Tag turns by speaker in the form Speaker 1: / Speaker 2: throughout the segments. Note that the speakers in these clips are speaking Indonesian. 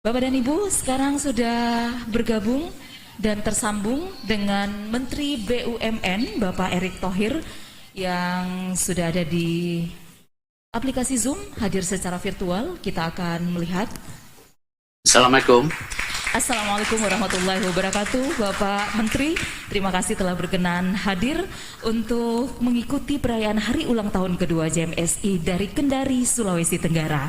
Speaker 1: Bapak dan Ibu sekarang sudah bergabung dan tersambung dengan Menteri BUMN Bapak Erick Thohir yang sudah ada di aplikasi Zoom hadir secara virtual. Kita akan melihat.
Speaker 2: Assalamualaikum.
Speaker 1: Assalamualaikum warahmatullahi wabarakatuh. Bapak Menteri, terima kasih telah berkenan hadir untuk mengikuti perayaan hari ulang tahun kedua JMSI dari Kendari, Sulawesi Tenggara.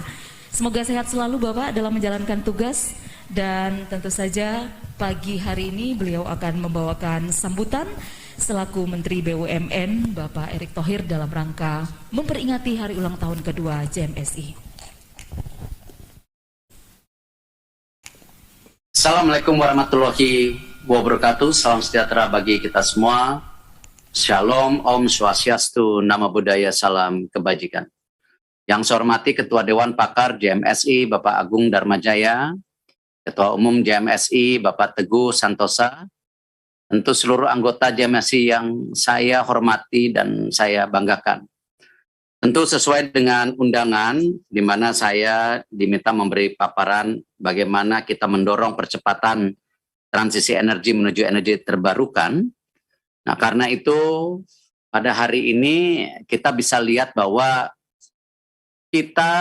Speaker 1: Semoga sehat selalu Bapak dalam menjalankan tugas, dan tentu saja pagi hari ini beliau akan membawakan sambutan selaku Menteri BUMN Bapak Erick Thohir dalam rangka memperingati hari ulang tahun kedua JMSI.
Speaker 2: Assalamualaikum warahmatullahi wabarakatuh. Salam sejahtera bagi kita semua. Shalom, Om Swastiastu, Namo Buddhaya, salam kebajikan. Yang saya hormati Ketua Dewan Pakar JMSI Bapak Agung Darmajaya, Ketua Umum JMSI Bapak Teguh Santosa, tentu seluruh anggota JMSI yang saya hormati dan saya banggakan. Tentu sesuai dengan undangan, di mana saya diminta memberi paparan bagaimana kita mendorong percepatan transisi energi menuju energi terbarukan. Nah, karena itu pada hari ini kita bisa lihat bahwa kita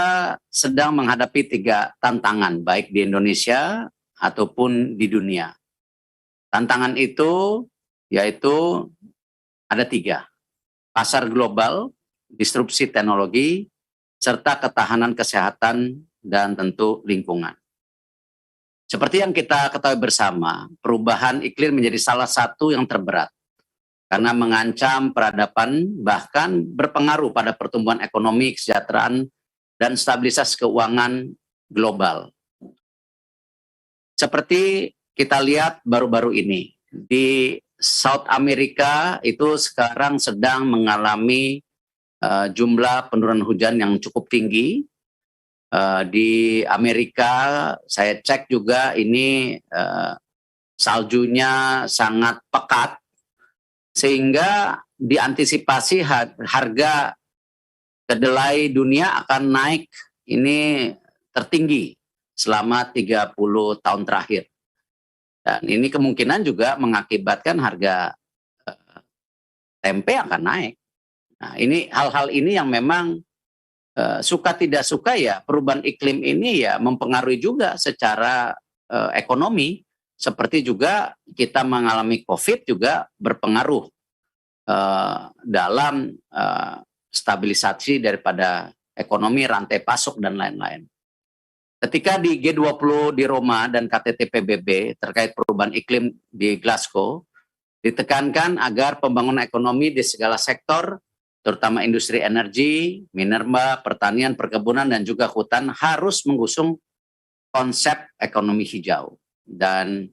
Speaker 2: sedang menghadapi 3 tantangan, baik di Indonesia ataupun di dunia. Tantangan itu yaitu ada 3, pasar global, disrupsi teknologi, serta ketahanan kesehatan dan tentu lingkungan. Seperti yang kita ketahui bersama, perubahan iklim menjadi salah satu yang terberat karena mengancam peradaban, bahkan berpengaruh pada pertumbuhan ekonomi, kesejahteraan, dan stabilitas keuangan global. Seperti kita lihat baru-baru ini, di South America itu sekarang sedang mengalami jumlah penurunan hujan yang cukup tinggi. Di Amerika saya cek juga ini saljunya sangat pekat, sehingga diantisipasi harga kedelai dunia akan naik ini tertinggi selama 30 tahun terakhir. Dan ini kemungkinan juga mengakibatkan harga tempe akan naik. Nah, ini hal-hal ini yang memang suka tidak suka ya, perubahan iklim ini ya mempengaruhi juga secara ekonomi, seperti juga kita mengalami COVID juga berpengaruh dalam stabilisasi daripada ekonomi, rantai pasok dan lain-lain. Ketika di G20 di Roma dan KTT PBB terkait perubahan iklim di Glasgow, ditekankan agar pembangunan ekonomi di segala sektor, terutama industri energi, minerba, pertanian, perkebunan, dan juga hutan harus mengusung konsep ekonomi hijau. Dan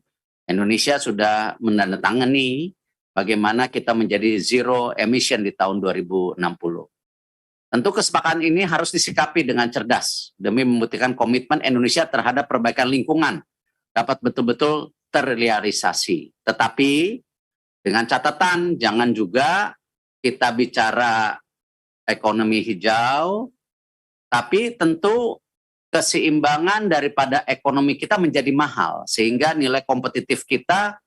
Speaker 2: Indonesia sudah menandatangani bagaimana kita menjadi zero emission di tahun 2060. Tentu kesepakatan ini harus disikapi dengan cerdas demi membuktikan komitmen Indonesia terhadap perbaikan lingkungan dapat betul-betul terrealisasi. Tetapi dengan catatan jangan juga kita bicara ekonomi hijau, tapi tentu keseimbangan daripada ekonomi kita menjadi mahal, sehingga nilai kompetitif kita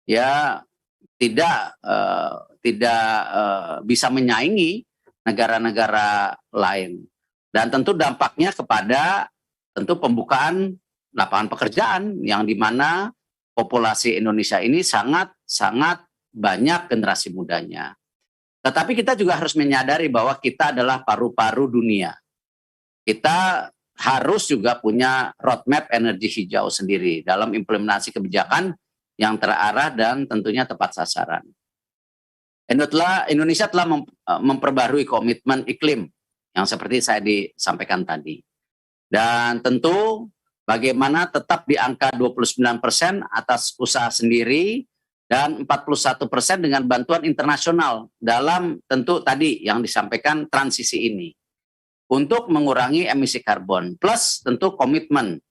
Speaker 2: ya tidak bisa menyaingi negara-negara lain. Dan tentu dampaknya kepada tentu pembukaan lapangan pekerjaan, yang dimana populasi Indonesia ini sangat banyak generasi mudanya. Tetapi kita juga harus menyadari bahwa kita adalah paru-paru dunia. Kita harus juga punya roadmap energi hijau sendiri dalam implementasi kebijakan yang terarah dan tentunya tepat sasaran. Indonesia telah memperbarui komitmen iklim yang seperti saya disampaikan tadi. Dan tentu bagaimana tetap di angka 29% atas usaha sendiri dan 41% dengan bantuan internasional dalam tentu tadi yang disampaikan transisi ini untuk mengurangi emisi karbon, plus tentu komitmen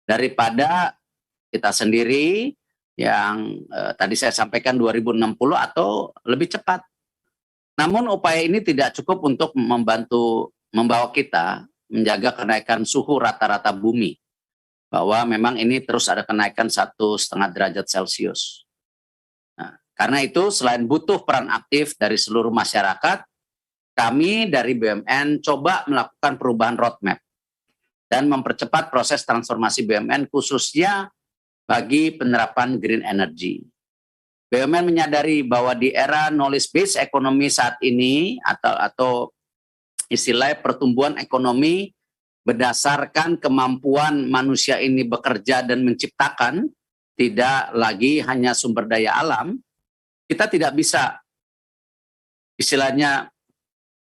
Speaker 2: daripada kita sendiri yang tadi saya sampaikan 2060 atau lebih cepat. Namun upaya ini tidak cukup untuk membawa kita menjaga kenaikan suhu rata-rata bumi. bahwa memang ini terus ada kenaikan 1,5 derajat Celcius. Nah, karena itu selain butuh peran aktif dari seluruh masyarakat, kami dari BUMN coba melakukan perubahan roadmap dan mempercepat proses transformasi BUMN khususnya bagi penerapan green energy. BUMN menyadari bahwa di era knowledge based economy saat ini atau istilah pertumbuhan ekonomi berdasarkan kemampuan manusia ini bekerja dan menciptakan, tidak lagi hanya sumber daya alam, kita tidak bisa istilahnya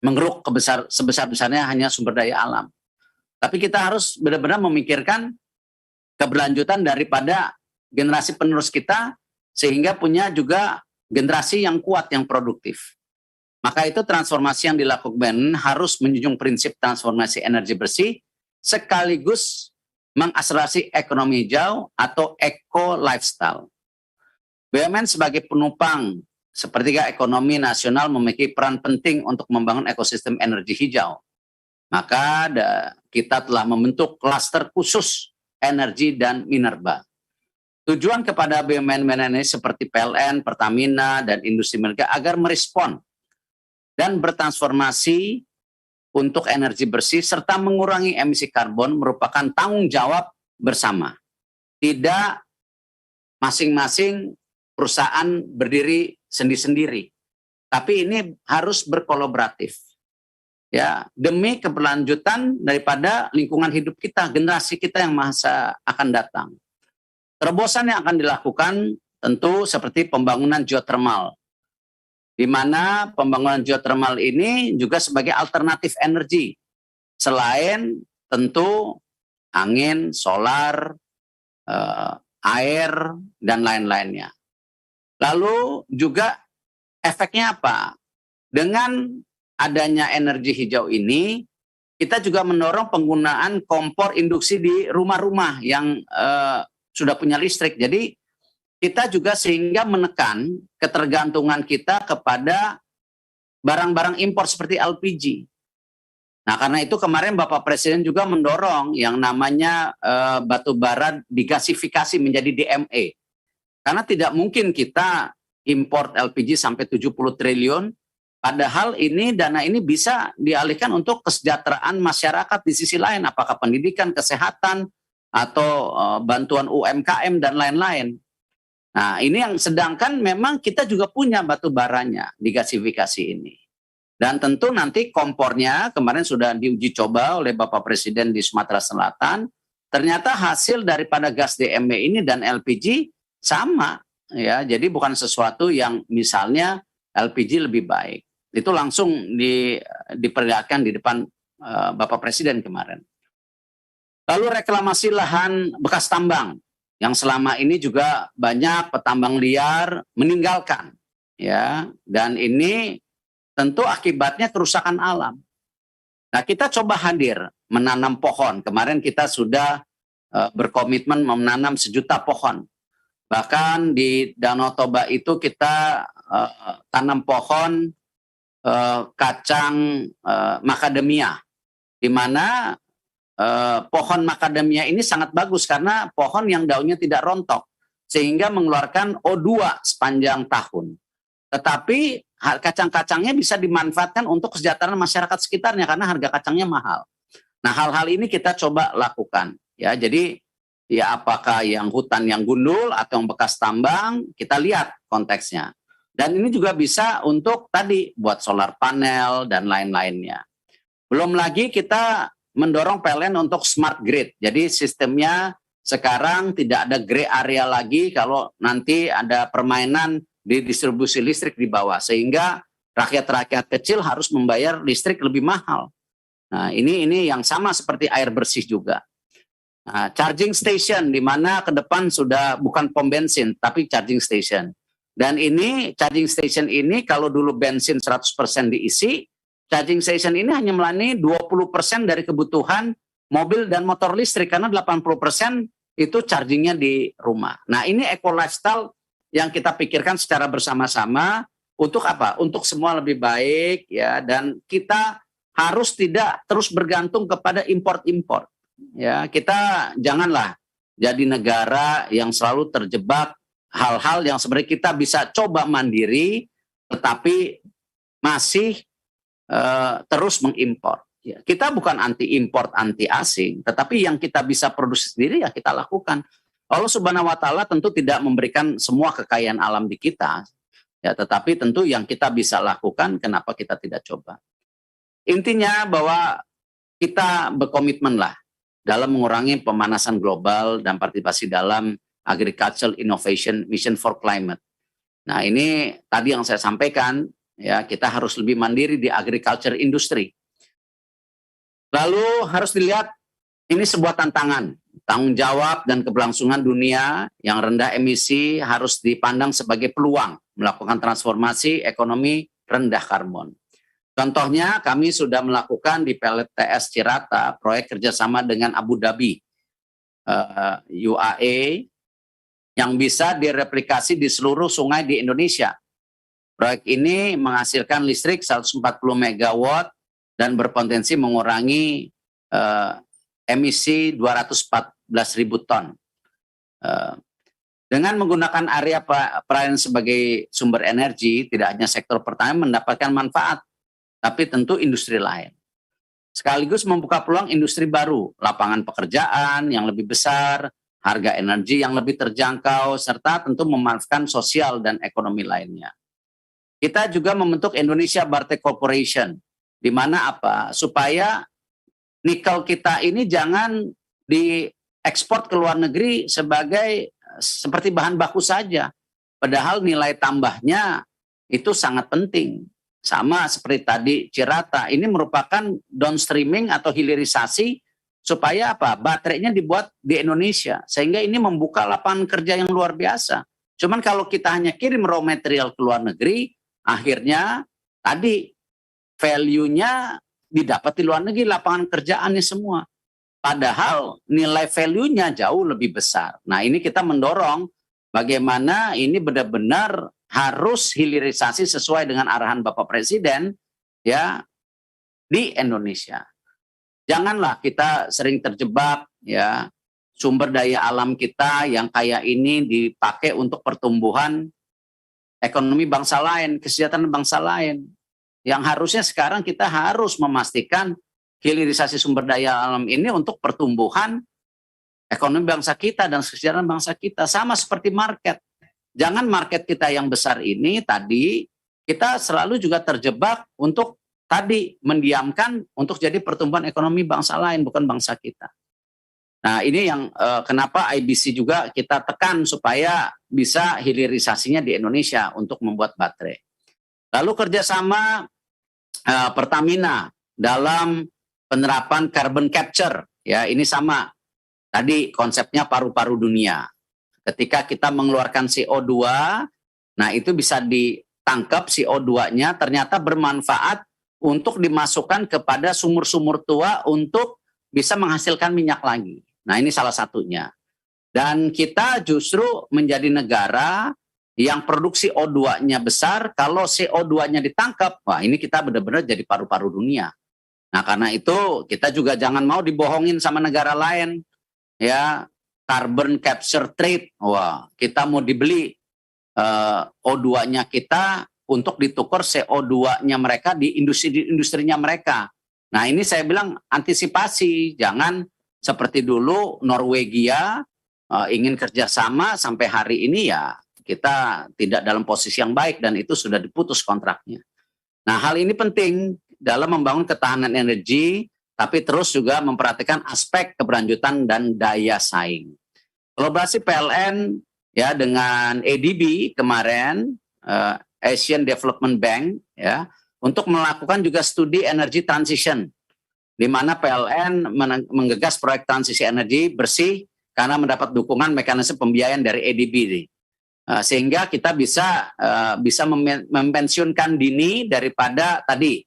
Speaker 2: mengeruk sebesar-besarnya hanya sumber daya alam. Tapi kita harus benar-benar memikirkan keberlanjutan daripada generasi penerus kita, sehingga punya juga generasi yang kuat, yang produktif. Maka itu transformasi yang dilakukan harus menjunjung prinsip transformasi energi bersih, sekaligus mengakselerasi ekonomi hijau atau eco lifestyle. BUMN sebagai penopang sepertiga ekonomi nasional memiliki peran penting untuk membangun ekosistem energi hijau. Maka kita telah membentuk klaster khusus energi dan minerba. Tujuan kepada BUMN ini seperti PLN, Pertamina, dan industri mineral agar merespon dan bertransformasi untuk energi bersih serta mengurangi emisi karbon merupakan tanggung jawab bersama. Tidak masing-masing perusahaan berdiri sendiri-sendiri, tapi ini harus berkolaboratif. Ya, demi keberlanjutan daripada lingkungan hidup kita, generasi kita yang masa akan datang. Terobosan yang akan dilakukan tentu seperti pembangunan geothermal, di mana pembangunan geothermal ini juga sebagai alternatif energi, selain tentu angin, solar, air, dan lain-lainnya. Lalu juga efeknya apa? Dengan adanya energi hijau ini, kita juga mendorong penggunaan kompor induksi di rumah-rumah yang sudah punya listrik. Jadi kita juga sehingga menekan ketergantungan kita kepada barang-barang impor seperti LPG. Nah, karena itu kemarin Bapak Presiden juga mendorong yang namanya batu bara digasifikasi menjadi DME. Karena tidak mungkin kita import LPG sampai 70 triliun, padahal ini dana ini bisa dialihkan untuk kesejahteraan masyarakat di sisi lain, apakah pendidikan, kesehatan, atau bantuan UMKM dan lain-lain. Nah, ini yang sedangkan memang kita juga punya batu baranya di gasifikasi ini. Dan tentu nanti kompornya kemarin sudah diuji coba oleh Bapak Presiden di Sumatera Selatan. Ternyata hasil daripada gas DME ini dan LPG sama, ya. Jadi bukan sesuatu yang misalnya LPG lebih baik. Itu langsung diperlihatkan di depan Bapak Presiden kemarin. Lalu reklamasi lahan bekas tambang yang selama ini juga banyak petambang liar meninggalkan, ya, dan ini tentu akibatnya kerusakan alam. Nah, kita coba hadir menanam pohon. Kemarin kita sudah berkomitmen menanam 1 juta pohon. Bahkan di Danau Toba itu kita tanam pohon kacang macadamia, di mana pohon macadamia ini sangat bagus karena pohon yang daunnya tidak rontok sehingga mengeluarkan O2 sepanjang tahun. Tetapi kacang-kacangnya bisa dimanfaatkan untuk kesejahteraan masyarakat sekitarnya karena harga kacangnya mahal. Nah, hal-hal ini kita coba lakukan, ya. Jadi ya apakah yang hutan yang gundul atau yang bekas tambang, kita lihat konteksnya. Dan ini juga bisa untuk tadi buat solar panel dan lain-lainnya. Belum lagi kita mendorong PLN untuk smart grid. Jadi sistemnya sekarang tidak ada gray area lagi kalau nanti ada permainan di distribusi listrik di bawah. Sehingga rakyat-rakyat kecil harus membayar listrik lebih mahal. Nah, ini yang sama seperti air bersih juga. Nah, charging station di mana ke depan sudah bukan pom bensin tapi charging station. Dan ini charging station ini kalau dulu bensin 100% diisi, charging station ini hanya melayani 20% dari kebutuhan mobil dan motor listrik karena 80% itu chargingnya di rumah. Nah, ini eco lifestyle yang kita pikirkan secara bersama-sama untuk apa? Untuk semua lebih baik, ya, dan kita harus tidak terus bergantung kepada import-import. Ya, kita janganlah jadi negara yang selalu terjebak hal-hal yang sebenarnya kita bisa coba mandiri, tetapi masih terus mengimpor. Ya, kita bukan anti import, anti asing, tetapi yang kita bisa produksi sendiri ya kita lakukan. Allah Subhanahu wa Ta'ala tentu tidak memberikan semua kekayaan alam di kita, ya, tetapi tentu yang kita bisa lakukan, kenapa kita tidak coba? Intinya bahwa kita berkomitmen lah dalam mengurangi pemanasan global dan partisipasi dalam Agricultural Innovation Mission for Climate. Nah, ini tadi yang saya sampaikan, ya, kita harus lebih mandiri di agriculture industry. Lalu harus dilihat ini sebuah tantangan, tanggung jawab dan keberlangsungan dunia yang rendah emisi harus dipandang sebagai peluang melakukan transformasi ekonomi rendah karbon. Contohnya kami sudah melakukan di PLTS Cirata proyek kerjasama dengan Abu Dhabi, UAE, yang bisa direplikasi di seluruh sungai di Indonesia. Proyek ini menghasilkan listrik 140 megawatt dan berpotensi mengurangi emisi 214.000 ton. Dengan menggunakan area perairan sebagai sumber energi, tidak hanya sektor pertanian mendapatkan manfaat, tapi tentu industri lain. Sekaligus membuka peluang industri baru, lapangan pekerjaan yang lebih besar, harga energi yang lebih terjangkau, serta tentu memanfaatkan sosial dan ekonomi lainnya. Kita juga membentuk Indonesia Bartek Corporation, di mana apa? Supaya nikel kita ini jangan diekspor ke luar negeri seperti bahan baku saja. Padahal nilai tambahnya itu sangat penting. Sama seperti tadi Cirata, ini merupakan downstreaming atau hilirisasi supaya apa? Baterainya dibuat di Indonesia. Sehingga ini membuka lapangan kerja yang luar biasa. Cuman kalau kita hanya kirim raw material ke luar negeri, akhirnya tadi value-nya didapat di luar negeri, lapangan kerjaannya semua. Padahal nilai value-nya jauh lebih besar. Nah, ini kita mendorong bagaimana ini benar-benar harus hilirisasi sesuai dengan arahan Bapak Presiden, ya, di Indonesia. Janganlah kita sering terjebak, ya, sumber daya alam kita yang kaya ini dipakai untuk pertumbuhan ekonomi bangsa lain, kesejahteraan bangsa lain. Yang harusnya sekarang kita harus memastikan hilirisasi sumber daya alam ini untuk pertumbuhan ekonomi bangsa kita dan kesejahteraan bangsa kita. Sama seperti market. Jangan market kita yang besar ini tadi kita selalu juga terjebak untuk tadi mendiamkan untuk jadi pertumbuhan ekonomi bangsa lain, bukan bangsa kita. Nah, ini yang kenapa IBC juga kita tekan supaya bisa hilirisasinya di Indonesia untuk membuat baterai. Lalu kerjasama Pertamina dalam penerapan carbon capture, ya, ini sama. Tadi konsepnya paru-paru dunia. Ketika kita mengeluarkan CO2, nah itu bisa ditangkap CO2-nya ternyata bermanfaat untuk dimasukkan kepada sumur-sumur tua untuk bisa menghasilkan minyak lagi. Nah, ini salah satunya. Dan kita justru menjadi negara yang produksi O2-nya besar, kalau CO2-nya ditangkap, wah ini kita benar-benar jadi paru-paru dunia. Nah, karena itu kita juga jangan mau dibohongin sama negara lain, ya, carbon capture trade, wah kita mau dibeli O2-nya kita untuk ditukar CO2-nya mereka di industrinya mereka. Nah, ini saya bilang antisipasi, jangan seperti dulu Norwegia ingin kerjasama sampai hari ini ya kita tidak dalam posisi yang baik dan itu sudah diputus kontraknya. Nah, hal ini penting dalam membangun ketahanan energi, tapi terus juga memperhatikan aspek keberlanjutan dan daya saing. Kolaborasi PLN ya dengan ADB kemarin, Asian Development Bank, ya, untuk melakukan juga studi energy transition, di mana PLN menggagas proyek transisi energi bersih karena mendapat dukungan mekanisme pembiayaan dari ADB. Sehingga kita bisa mempensiunkan dini daripada tadi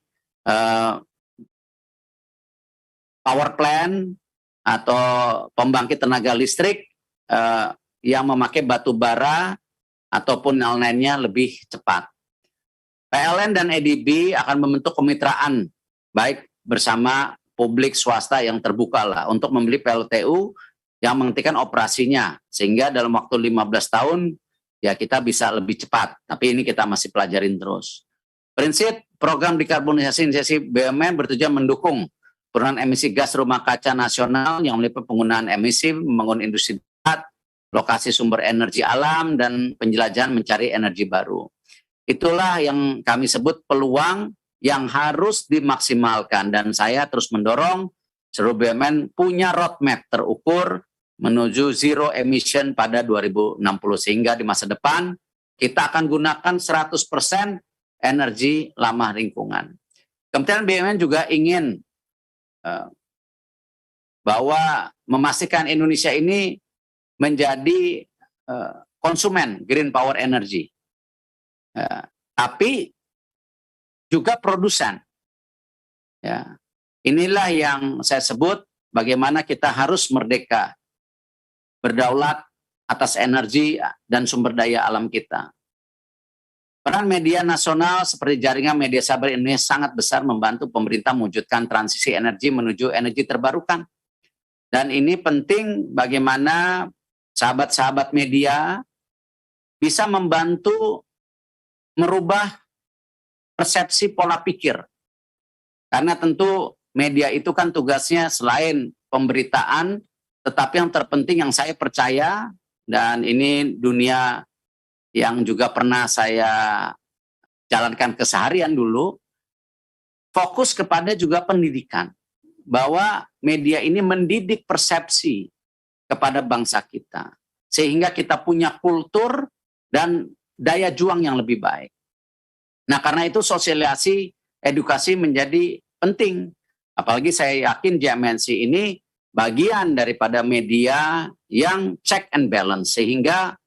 Speaker 2: power plant atau pembangkit tenaga listrik yang memakai batu bara ataupun lain-lainnya lebih cepat. PLN dan ADB akan membentuk kemitraan baik bersama publik swasta yang terbuka lah untuk membeli PLTU yang menghentikan operasinya, sehingga dalam waktu 15 tahun ya kita bisa lebih cepat, tapi ini kita masih pelajarin terus. Prinsip program dekarbonisasi BUMN bertujuan mendukung penurunan emisi gas rumah kaca nasional yang meliputi penggunaan emisi, membangun industri dekat, lokasi sumber energi alam, dan penjelajahan mencari energi baru. Itulah yang kami sebut peluang yang harus dimaksimalkan, dan saya terus mendorong seluruh BUMN punya roadmap terukur menuju zero emission pada 2060, sehingga di masa depan kita akan gunakan 100% energi ramah lingkungan. Kementerian BUMN juga ingin bahwa memastikan Indonesia ini menjadi konsumen green power energy, tapi juga produsen. Ya, inilah yang saya sebut bagaimana kita harus merdeka, berdaulat atas energi dan sumber daya alam kita. Peran media nasional seperti jaringan media sabar Indonesia sangat besar membantu pemerintah mewujudkan transisi energi menuju energi terbarukan. Dan ini penting bagaimana sahabat-sahabat media bisa membantu merubah persepsi pola pikir. Karena tentu media itu kan tugasnya selain pemberitaan, tetapi yang terpenting yang saya percaya, dan ini dunia yang juga pernah saya jalankan keseharian dulu, fokus kepada juga pendidikan. Bahwa media ini mendidik persepsi kepada bangsa kita. Sehingga kita punya kultur dan daya juang yang lebih baik. Nah, karena itu sosialisasi, edukasi menjadi penting. Apalagi saya yakin JMNC ini bagian daripada media yang check and balance, sehingga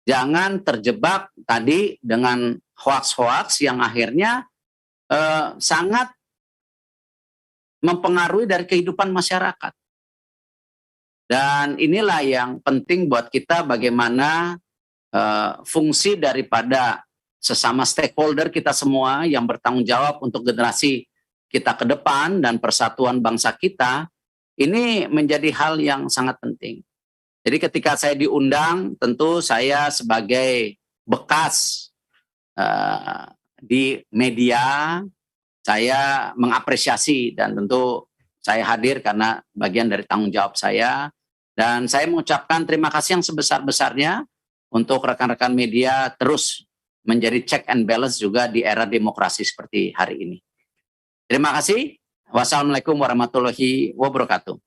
Speaker 2: jangan terjebak tadi dengan hoax-hoax yang akhirnya sangat mempengaruhi dari kehidupan masyarakat. Dan inilah yang penting buat kita, bagaimana fungsi daripada sesama stakeholder kita semua yang bertanggung jawab untuk generasi kita ke depan dan persatuan bangsa kita, ini menjadi hal yang sangat penting. Jadi ketika saya diundang, tentu saya sebagai bekas di media, saya mengapresiasi dan tentu saya hadir karena bagian dari tanggung jawab saya. Dan saya mengucapkan terima kasih yang sebesar-besarnya untuk rekan-rekan media terus menjadi check and balance juga di era demokrasi seperti hari ini. Terima kasih. Wassalamualaikum warahmatullahi wabarakatuh.